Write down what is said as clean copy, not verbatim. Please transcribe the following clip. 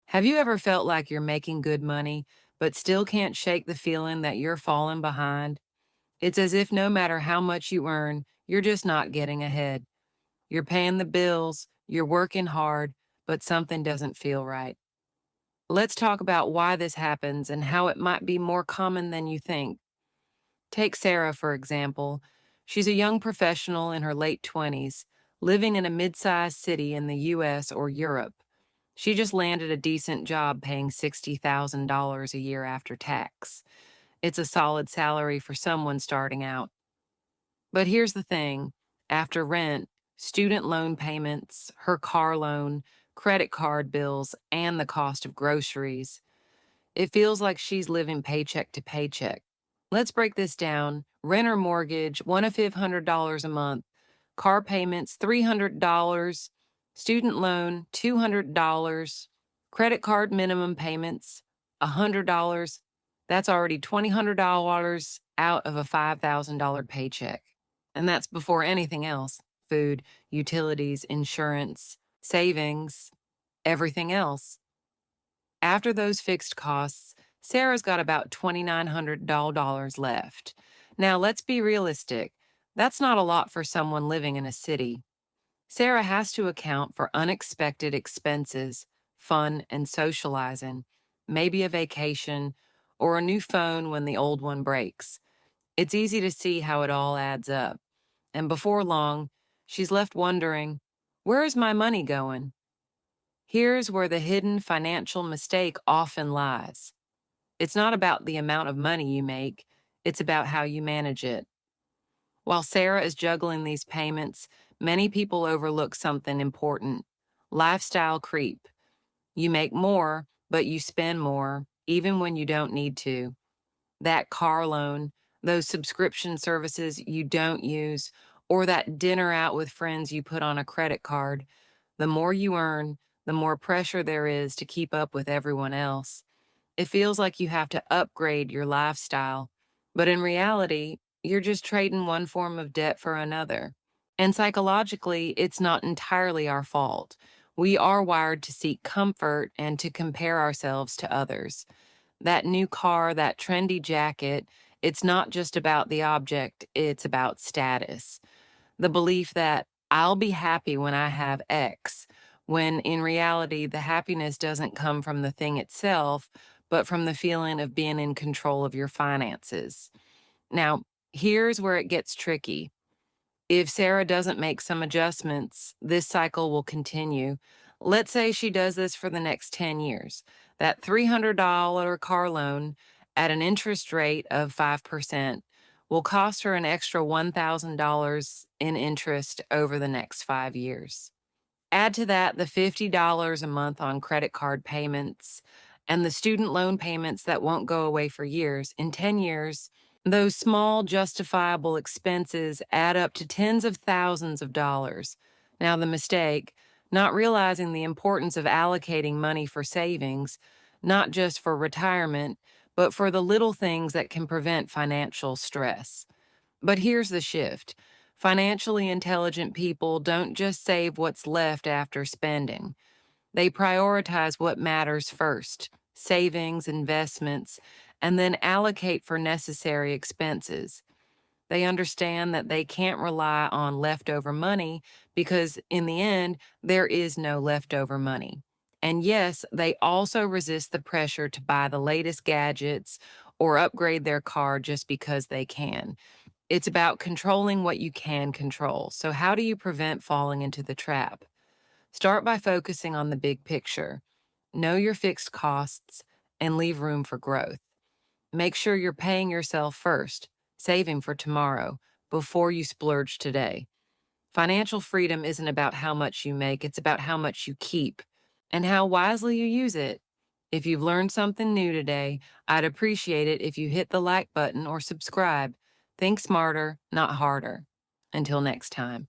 Have you ever felt like you're making good money, but still can't shake the feeling that you're falling behind? It's as if no matter how much you earn, you're just not getting ahead. You're paying the bills, you're working hard, but something doesn't feel right. Let's talk about why this happens and how it might be more common than you think. Take Sarah, for example. She's a young professional in her late 20s, living in a mid sized city in the US or Europe. She just landed a decent job paying $60,000 a year after tax. It's a solid salary for someone starting out. But here's the thing, after rent, student loan payments, her car loan, credit card bills, and the cost of groceries, it feels like she's living paycheck to paycheck. Let's break this down. Rent or mortgage, one of $500 a month. Car payments, $300. Student loan, $200. Credit card minimum payments, $100. That's already $2,000 out of a $5,000 paycheck. And that's before anything else: food, utilities, insurance, savings, everything else. After those fixed costs, Sarah's got about $2,900 left. Now, let's be realistic. That's not a lot for someone living in a city. Sarah has to account for unexpected expenses, fun and socializing, maybe a vacation, or a new phone when the old one breaks. It's easy to see how it all adds up. And before long, she's left wondering, where is my money going? Here's where the hidden financial mistake often lies. It's not about the amount of money you make, it's about how you manage it. While Sarah is juggling these payments, many people overlook something important: lifestyle creep. You make more, but you spend more, even when you don't need to. That car loan, those subscription services you don't use, or that dinner out with friends you put on a credit card. The more you earn, the more pressure there is to keep up with everyone else. It feels like you have to upgrade your lifestyle, but in reality, you're just trading one form of debt for another. And psychologically, it's not entirely our fault. We are wired to seek comfort and to compare ourselves to others. That new car, that trendy jacket, it's not just about the object, it's about status. The belief that I'll be happy when I have X, when in reality, the happiness doesn't come from the thing itself, but from the feeling of being in control of your finances. Now, here's where it gets tricky. If Sarah doesn't make some adjustments, this cycle will continue. Let's say she does this for the next 10 years. That $300 car loan at an interest rate of 5% will cost her an extra $1,000 in interest over the next 5 years. Add to that the $50 a month on credit card payments and the student loan payments that won't go away for years. In 10 years, those small justifiable expenses add up to tens of thousands of dollars. Now, the mistake, not realizing the importance of allocating money for savings, not just for retirement, but for the little things that can prevent financial stress. But here's the shift. Financially intelligent people don't just save what's left after spending. They prioritize what matters first: savings, investments, and then allocate for necessary expenses. They understand that they can't rely on leftover money because, in the end, there is no leftover money. And yes, they also resist the pressure to buy the latest gadgets or upgrade their car just because they can. It's about controlling what you can control. So, how do you prevent falling into the trap? Start by focusing on the big picture. Know your fixed costs and leave room for growth. Make sure you're paying yourself first, saving for tomorrow, before you splurge today. Financial freedom isn't about how much you make, it's about how much you keep and how wisely you use it. If you've learned something new today, I'd appreciate it if you hit the like button or subscribe. Think smarter, not harder. Until next time.